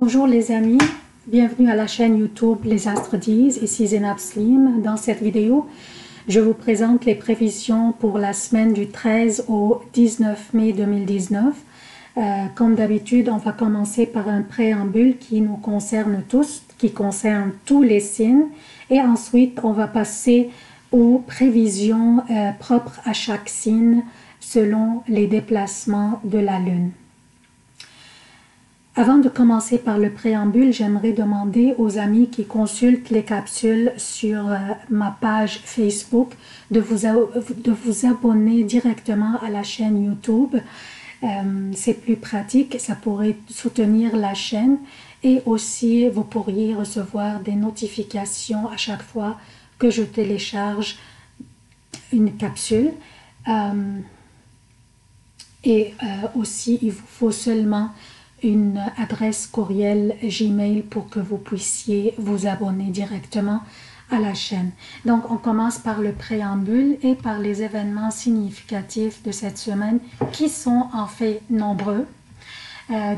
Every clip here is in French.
Bonjour les amis, bienvenue à la chaîne YouTube Les Astres disent, ici Zénab Slim. Dans cette vidéo, je vous présente les prévisions pour la semaine du 13 au 19 mai 2019. Comme d'habitude, on va commencer par un préambule qui nous concerne tous, qui concerne tous les signes, et ensuite on va passer aux prévisions propres à chaque signe selon les déplacements de la Lune. Avant de commencer par le préambule, j'aimerais demander aux amis qui consultent les capsules sur ma page Facebook de vous abonner directement à la chaîne YouTube. C'est plus pratique, ça pourrait soutenir la chaîne et aussi vous pourriez recevoir des notifications à chaque fois que je télécharge une capsule. Aussi, il vous faut seulement une adresse courriel Gmail pour que vous puissiez vous abonner directement à la chaîne. Donc, on commence par le préambule et par les événements significatifs de cette semaine qui sont en fait nombreux.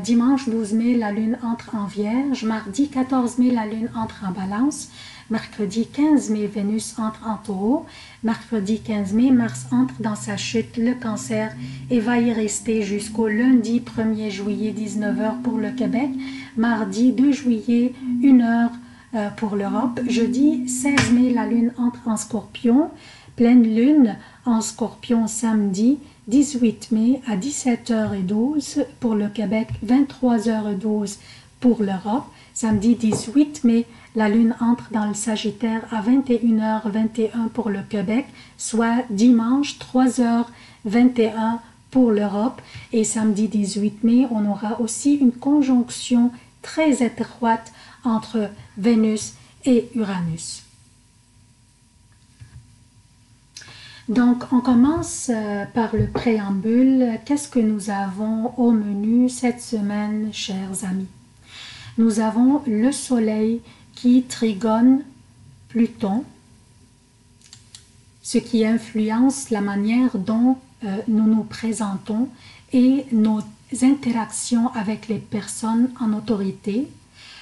Dimanche 12 mai, la Lune entre en Vierge. Mardi 14 mai, la Lune entre en Balance. Mercredi 15 mai, Vénus entre en Taureau. Mercredi 15 mai, Mars entre dans sa chute, le Cancer, et va y rester jusqu'au lundi 1er juillet, 19h pour le Québec. Mardi 2 juillet, 1h pour l'Europe. Jeudi 16 mai, la Lune entre en Scorpion. Pleine Lune en Scorpion samedi 18 mai à 17h12 pour le Québec, 23h12 pour l'Europe. Samedi 18 mai, la Lune entre dans le Sagittaire à 21h21 pour le Québec, soit dimanche 3h21 pour l'Europe. Et samedi 18 mai, on aura aussi une conjonction très étroite entre Vénus et Uranus. Donc, on commence par le préambule. Qu'est-ce que nous avons au menu cette semaine, chers amis? Nous avons le Soleil qui trigone Pluton, ce qui influence la manière dont nous nous présentons et nos interactions avec les personnes en autorité.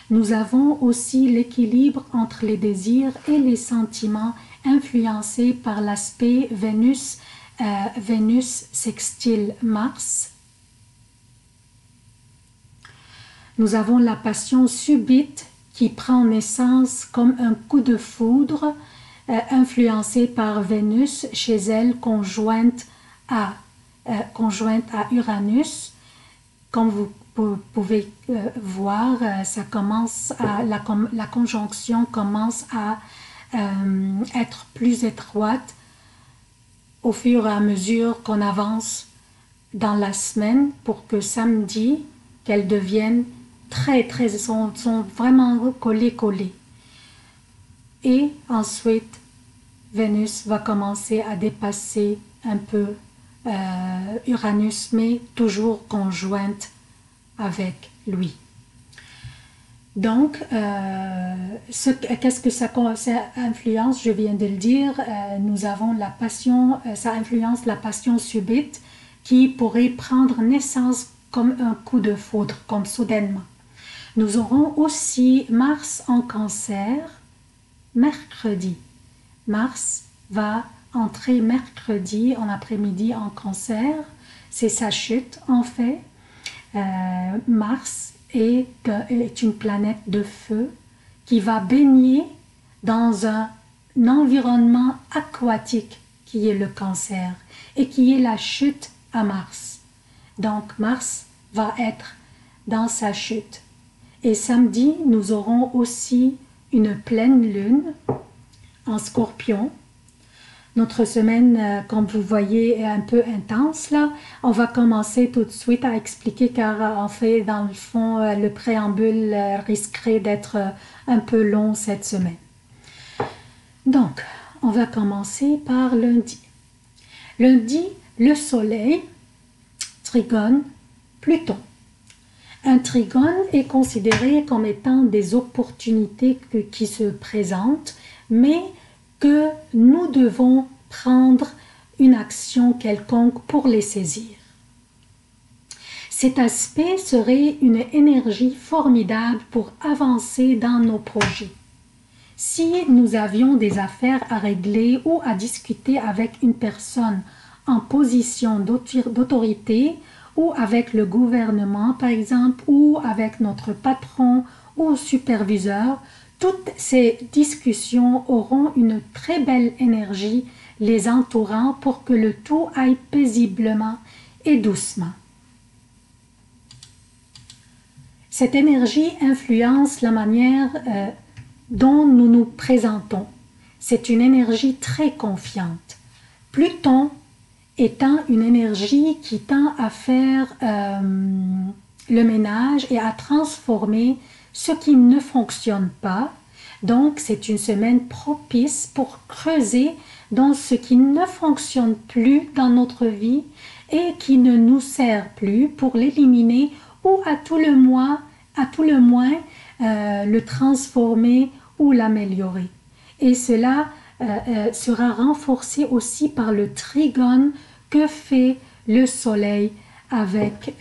Nous avons aussi l'équilibre entre les désirs et les sentiments influencés par l'aspect Vénus sextile Mars. Nous avons la passion subite qui prend naissance comme un coup de foudre influencé par Vénus chez elle conjointe à Uranus. Comme vous pouvez voir, la conjonction commence à être plus étroite au fur et à mesure qu'on avance dans la semaine pour que samedi, qu'elles deviennent sont vraiment collées. Et ensuite, Vénus va commencer à dépasser un peu Uranus, mais toujours conjointe avec lui. Donc, qu'est-ce que ça influence? Je viens de le dire, nous avons la passion, ça influence la passion subite qui pourrait prendre naissance comme un coup de foudre, comme soudainement. Nous aurons aussi Mars en Cancer, mercredi. Mars va entrer mercredi en après-midi en Cancer, c'est sa chute en fait. Mars est une planète de feu qui va baigner dans un environnement aquatique qui est le Cancer et qui est la chute à Mars. Donc Mars va être dans sa chute. Et samedi, nous aurons aussi une pleine lune en Scorpion. Notre semaine, comme vous voyez, est un peu intense là. On va commencer tout de suite à expliquer car en fait, dans le fond, le préambule risquerait d'être un peu long cette semaine. Donc, on va commencer par lundi. Lundi, le Soleil trigone Pluton. Un trigone est considéré comme étant des opportunités qui se présentent, mais que nous devons prendre une action quelconque pour les saisir. Cet aspect serait une énergie formidable pour avancer dans nos projets. Si nous avions des affaires à régler ou à discuter avec une personne en position d'autorité ou avec le gouvernement par exemple ou avec notre patron ou superviseur, toutes ces discussions auront une très belle énergie les entourant pour que le tout aille paisiblement et doucement. Cette énergie influence la manière dont nous nous présentons. C'est une énergie très confiante. Pluton étant une énergie qui tend à faire le ménage et à transformer ce qui ne fonctionne pas. Donc, c'est une semaine propice pour creuser dans ce qui ne fonctionne plus dans notre vie et qui ne nous sert plus pour l'éliminer ou à tout le moins le transformer ou l'améliorer. Et cela sera renforcé aussi par le trigone que fait le Soleil avec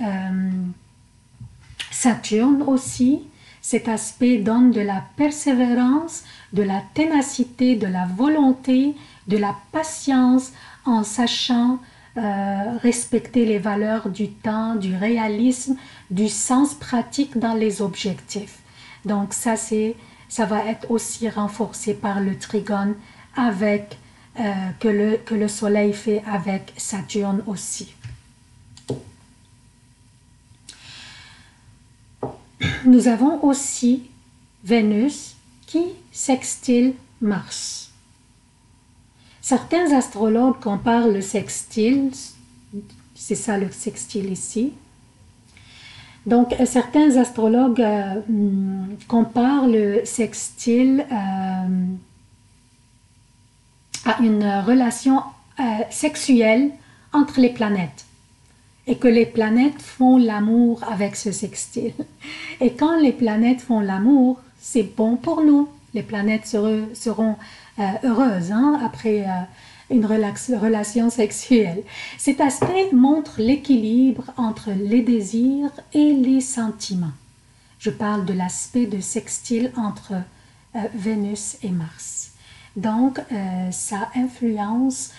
Saturne aussi. Cet aspect donne de la persévérance, de la ténacité, de la volonté, de la patience en sachant respecter les valeurs du temps, du réalisme, du sens pratique dans les objectifs. Donc ça va être aussi renforcé par le trigone avec que le Soleil fait avec Saturne aussi. Nous avons aussi Vénus qui sextile Mars. Certains astrologues comparent le sextile, c'est ça le sextile ici. Donc certains astrologues comparent le sextile à une relation sexuelle entre les planètes. Et que les planètes font l'amour avec ce sextile. Et quand les planètes font l'amour, c'est bon pour nous. Les planètes seront heureuses après une relation sexuelle. Cet aspect montre l'équilibre entre les désirs et les sentiments. Je parle de l'aspect de sextile entre Vénus et Mars. Donc, ça influence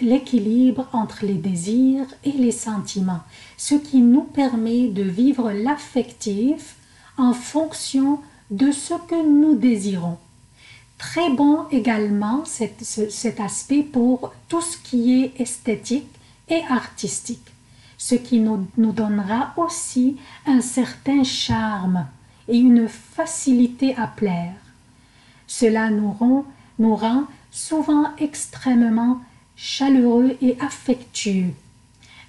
l'équilibre entre les désirs et les sentiments, ce qui nous permet de vivre l'affectif en fonction de ce que nous désirons. Très bon également cet aspect pour tout ce qui est esthétique et artistique, ce qui nous donnera aussi un certain charme et une facilité à plaire. Cela nous rend souvent extrêmement chaleureux et affectueux.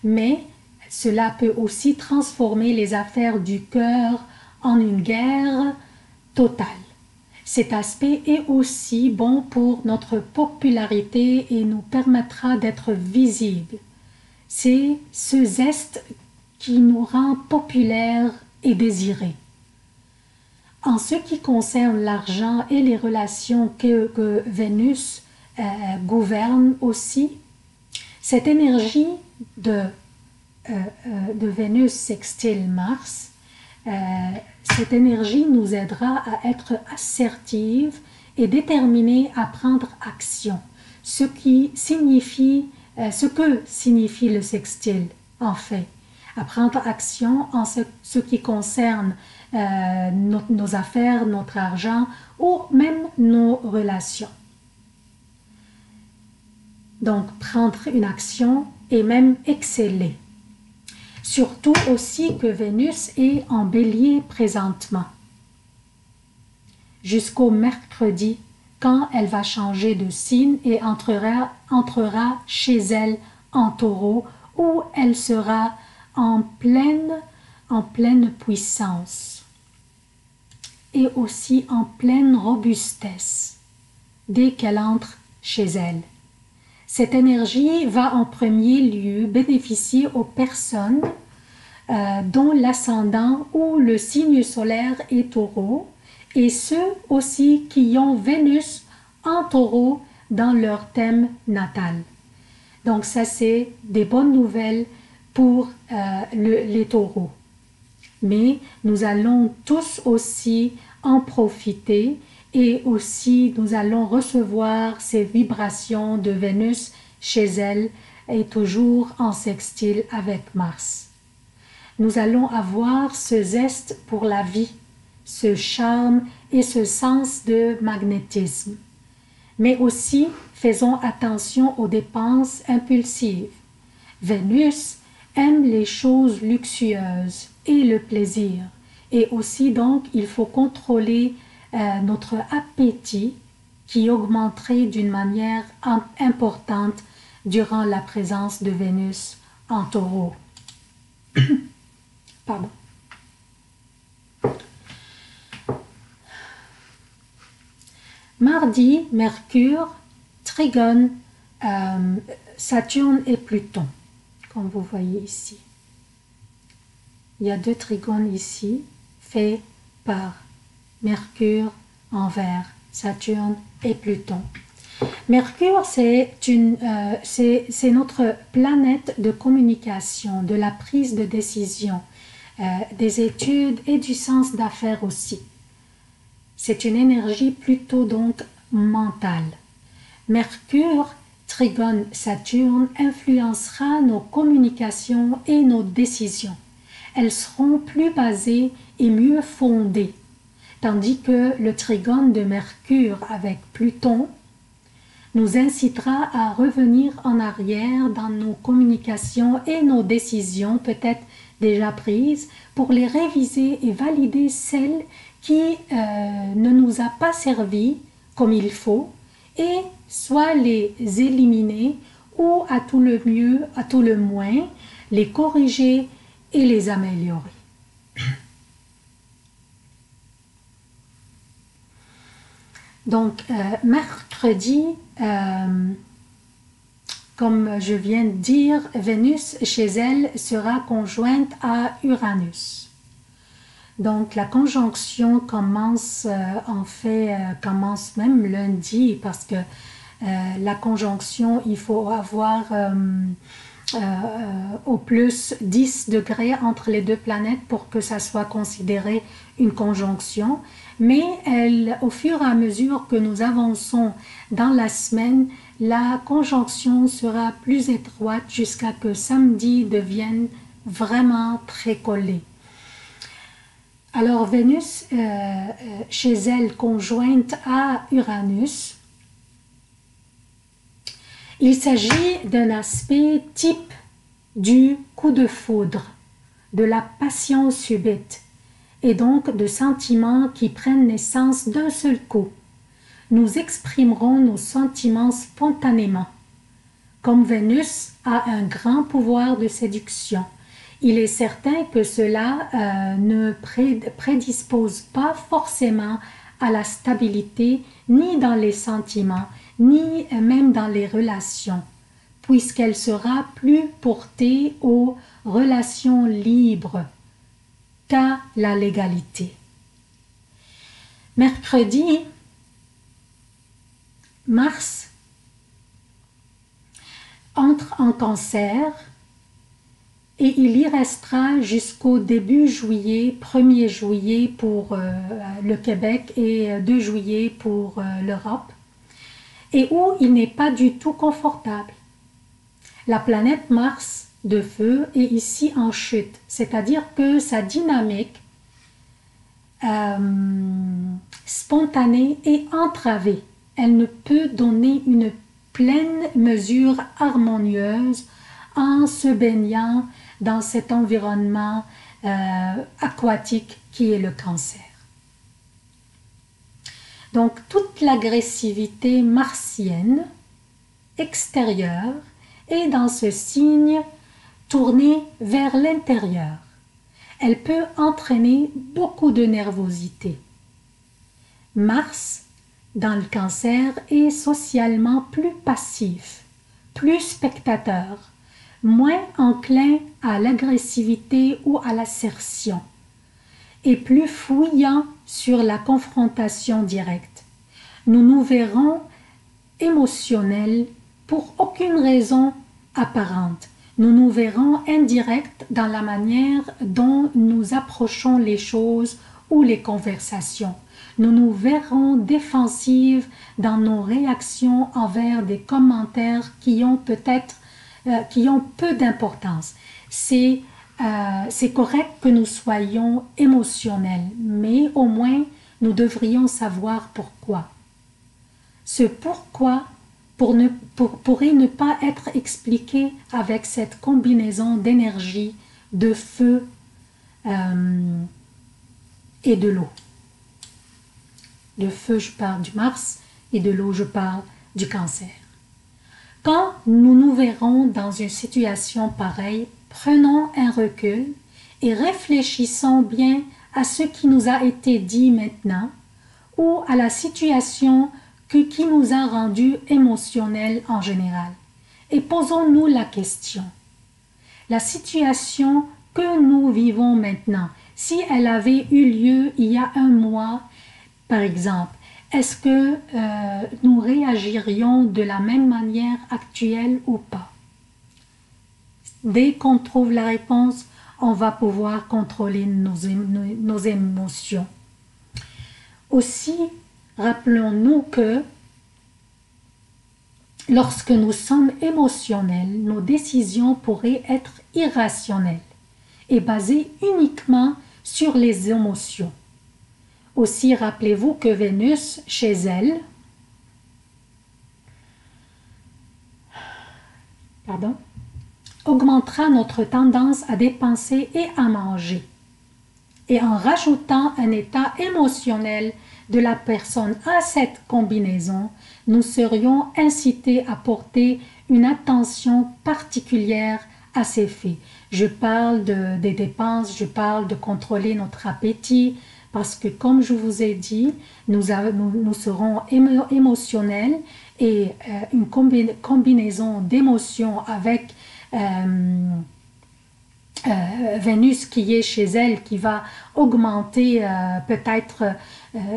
Mais cela peut aussi transformer les affaires du cœur en une guerre totale. Cet aspect est aussi bon pour notre popularité et nous permettra d'être visibles. C'est ce zeste qui nous rend populaires et désirés. En ce qui concerne l'argent et les relations que Vénus gouverne aussi, cette énergie de Vénus sextile Mars, cette énergie nous aidera à être assertive et déterminée à prendre action, ce que signifie le sextile en fait, à prendre action en ce qui concerne nos affaires, notre argent ou même nos relations. Donc, prendre une action et même exceller. Surtout aussi que Vénus est en bélier présentement. Jusqu'au mercredi, quand elle va changer de signe et entrera chez elle en taureau, où elle sera en pleine puissance et aussi en pleine robustesse dès qu'elle entre chez elle. Cette énergie va en premier lieu bénéficier aux personnes dont l'ascendant ou le signe solaire est taureau et ceux aussi qui ont Vénus en taureau dans leur thème natal. Donc ça c'est des bonnes nouvelles pour les taureaux. Mais nous allons tous aussi en profiter et aussi nous allons recevoir ces vibrations de Vénus chez elle et toujours en sextile avec Mars. Nous allons avoir ce zeste pour la vie, ce charme et ce sens de magnétisme. Mais aussi, faisons attention aux dépenses impulsives. Vénus aime les choses luxueuses et le plaisir. Et aussi, donc, il faut contrôler notre appétit qui augmenterait d'une manière importante durant la présence de Vénus en Taureau. Pardon. Mardi, Mercure, Trigone, Saturne et Pluton, comme vous voyez ici. Il y a 2 trigones ici, faits par Mercure envers Saturne et Pluton. Mercure, c'est notre planète de communication, de la prise de décision, des études et du sens d'affaires aussi. C'est une énergie plutôt donc mentale. Mercure, Trigone, Saturne influencera nos communications et nos décisions. Elles seront plus basées et mieux fondées, tandis que le trigone de Mercure avec Pluton nous incitera à revenir en arrière dans nos communications et nos décisions peut-être déjà prises pour les réviser et valider celles qui ne nous a pas servi comme il faut et soit les éliminer ou à tout le mieux, à tout le moins, les corriger et les améliorer. Donc, mercredi, comme je viens de dire, Vénus chez elle sera conjointe à Uranus. Donc, la conjonction commence, commence même lundi parce que la conjonction, il faut avoir au plus 10 degrés entre les 2 planètes pour que ça soit considéré une conjonction. Mais au fur et à mesure que nous avançons dans la semaine, la conjonction sera plus étroite jusqu'à que samedi devienne vraiment très collé. Alors Vénus, chez elle conjointe à Uranus, il s'agit d'un aspect type du coup de foudre, de la passion subite, et donc de sentiments qui prennent naissance d'un seul coup. Nous exprimerons nos sentiments spontanément. Comme Vénus a un grand pouvoir de séduction, il est certain que cela ne prédispose pas forcément à la stabilité, ni dans les sentiments, ni même dans les relations, puisqu'elle sera plus portée aux relations libres qu'à la légalité. Mercredi, Mars entre en Cancer et il y restera jusqu'au début juillet, 1er juillet pour le Québec et 2 juillet pour l'Europe, et où il n'est pas du tout confortable. La planète Mars de feu est ici en chute, c'est-à-dire que sa dynamique spontanée est entravée. Elle ne peut donner une pleine mesure harmonieuse en se baignant dans cet environnement aquatique qui est le Cancer. Donc toute l'agressivité martienne extérieure est dans ce signe tournée vers l'intérieur. Elle peut entraîner beaucoup de nervosité. Mars, dans le Cancer, est socialement plus passif, plus spectateur, moins enclin à l'agressivité ou à l'assertion, et plus fouillant sur la confrontation directe. Nous nous verrons émotionnels pour aucune raison apparente. Nous nous verrons indirects dans la manière dont nous approchons les choses ou les conversations. Nous nous verrons défensives dans nos réactions envers des commentaires qui ont peu d'importance. C'est correct que nous soyons émotionnels, mais au moins nous devrions savoir pourquoi. Ce pourquoi pourrait ne pas être expliqué avec cette combinaison d'énergie, de feu et de l'eau. De feu, je parle du Mars, et de l'eau, je parle du Cancer. Quand nous nous verrons dans une situation pareille, prenons un recul et réfléchissons bien à ce qui nous a été dit maintenant ou à la situation qui nous a rendus émotionnels en général. Et posons-nous la question. La situation que nous vivons maintenant, si elle avait eu lieu il y a un mois, par exemple, est-ce que nous réagirions de la même manière actuelle ou pas? Dès qu'on trouve la réponse, on va pouvoir contrôler nos émotions. Aussi, rappelons-nous que lorsque nous sommes émotionnels, nos décisions pourraient être irrationnelles et basées uniquement sur les émotions. Aussi, rappelez-vous que Vénus, chez elle, augmentera notre tendance à dépenser et à manger. Et en rajoutant un état émotionnel de la personne à cette combinaison, nous serions incités à porter une attention particulière à ces faits. Je parle des dépenses, je parle de contrôler notre appétit, parce que comme je vous ai dit, nous serons émotionnels et une combinaison d'émotions avec Vénus qui est chez elle, qui va augmenter peut-être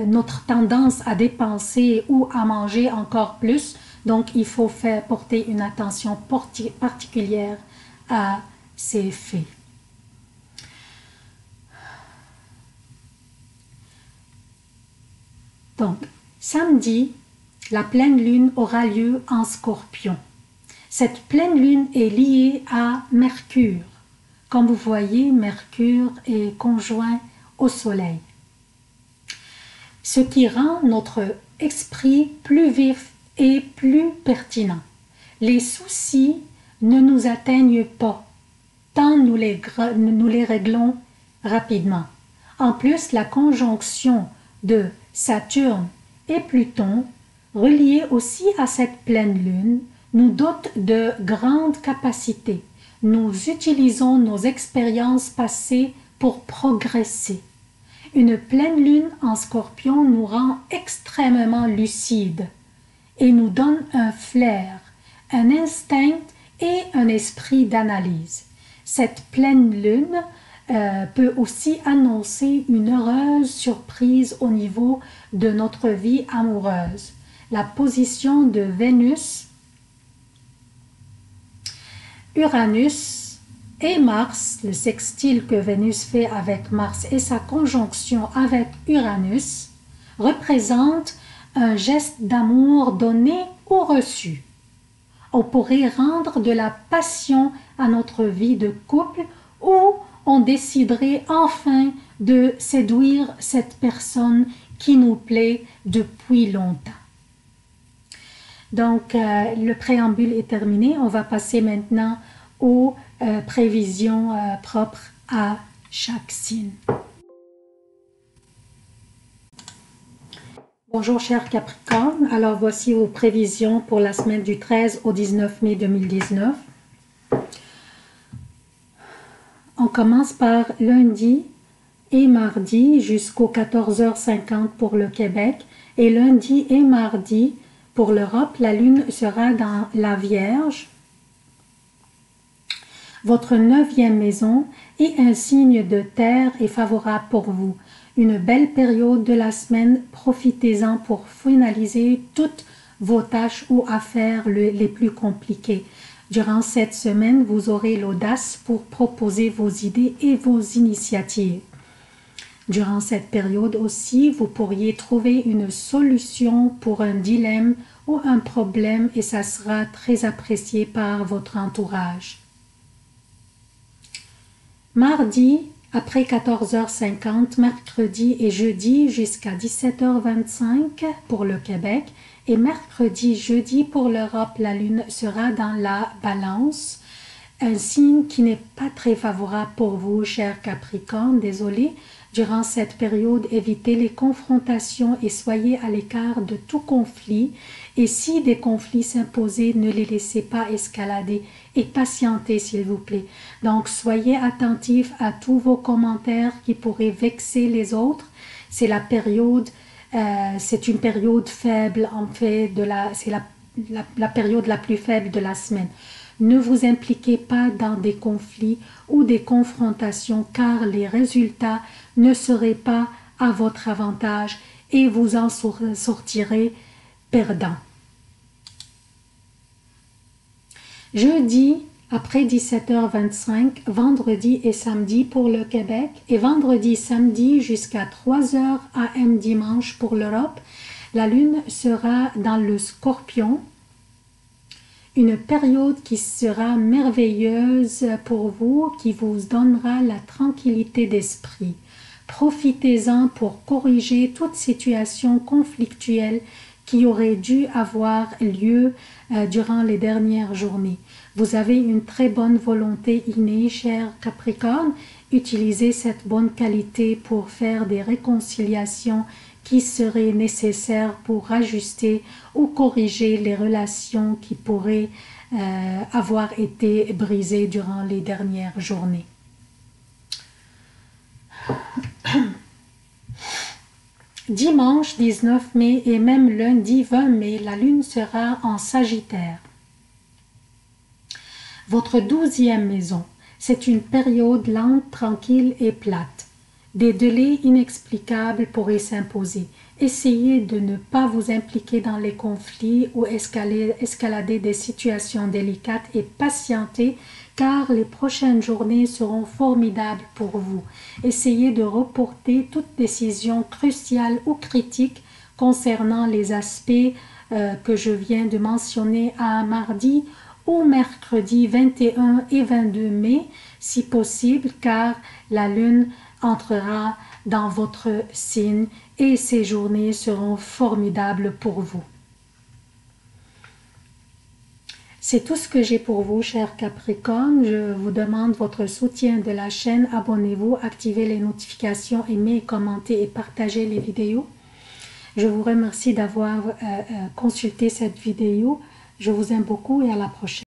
notre tendance à dépenser ou à manger encore plus. Donc, il faut porter une attention particulière à ces faits. Donc, samedi, la pleine lune aura lieu en Scorpion. Cette pleine lune est liée à Mercure. Comme vous voyez, Mercure est conjoint au Soleil. Ce qui rend notre esprit plus vif et plus pertinent. Les soucis ne nous atteignent pas, tant nous les réglons rapidement. En plus, la conjonction de Saturne et Pluton, reliée aussi à cette pleine lune, nous dote de grandes capacités. Nous utilisons nos expériences passées pour progresser. Une pleine lune en Scorpion nous rend extrêmement lucides et nous donne un flair, un instinct et un esprit d'analyse. Cette pleine lune peut aussi annoncer une heureuse surprise au niveau de notre vie amoureuse. La position de Vénus, Uranus et Mars, le sextile que Vénus fait avec Mars et sa conjonction avec Uranus, représentent un geste d'amour donné ou reçu. On pourrait rendre de la passion à notre vie de couple ou on déciderait enfin de séduire cette personne qui nous plaît depuis longtemps. Donc, le préambule est terminé. On va passer maintenant aux prévisions propres à chaque signe. Bonjour chers Capricornes. Alors, voici vos prévisions pour la semaine du 13 au 19 mai 2019. On commence par lundi et mardi jusqu'aux 14h50 pour le Québec et lundi et mardi pour l'Europe, la lune sera dans la Vierge, votre 9e maison et un signe de terre est favorable pour vous. Une belle période de la semaine, profitez-en pour finaliser toutes vos tâches ou affaires les plus compliquées. Durant cette semaine, vous aurez l'audace pour proposer vos idées et vos initiatives. Durant cette période aussi, vous pourriez trouver une solution pour un dilemme ou un problème et ça sera très apprécié par votre entourage. Mardi, après 14h50, mercredi et jeudi jusqu'à 17h25 pour le Québec et mercredi, jeudi pour l'Europe, la lune sera dans la balance. Un signe qui n'est pas très favorable pour vous, cher Capricorne, désolé. Durant cette période, évitez les confrontations et soyez à l'écart de tout conflit. Et si des conflits s'imposent, ne les laissez pas escalader et patientez s'il vous plaît. Donc, soyez attentifs à tous vos commentaires qui pourraient vexer les autres. C'est la période, c'est une période faible en fait, c'est la période la plus faible de la semaine. Ne vous impliquez pas dans des conflits ou des confrontations car les résultats ne seraient pas à votre avantage et vous en sortirez perdant. Jeudi, après 17h25, vendredi et samedi pour le Québec et vendredi, samedi jusqu'à 3h AM dimanche pour l'Europe, la lune sera dans le Scorpion. Une période qui sera merveilleuse pour vous, qui vous donnera la tranquillité d'esprit. Profitez-en pour corriger toute situation conflictuelle qui aurait dû avoir lieu durant les dernières journées. Vous avez une très bonne volonté innée, cher Capricorne. Utilisez cette bonne qualité pour faire des réconciliations qui seraient nécessaires pour ajuster ou corriger les relations qui pourraient avoir été brisées durant les dernières journées. Dimanche 19 mai et même lundi 20 mai, la lune sera en Sagittaire. Votre 12e maison, c'est une période lente, tranquille et plate. Des délais inexplicables pourraient s'imposer. Essayez de ne pas vous impliquer dans les conflits ou escalader des situations délicates et patientez car les prochaines journées seront formidables pour vous. Essayez de reporter toute décision cruciale ou critique concernant les aspects que je viens de mentionner à mardi ou mercredi 21 et 22 mai si possible car la lune entrera dans votre signe et ces journées seront formidables pour vous. C'est tout ce que j'ai pour vous, chers Capricorne. Je vous demande votre soutien de la chaîne. Abonnez-vous, activez les notifications, aimez, commentez et partagez les vidéos. Je vous remercie d'avoir consulté cette vidéo. Je vous aime beaucoup et à la prochaine.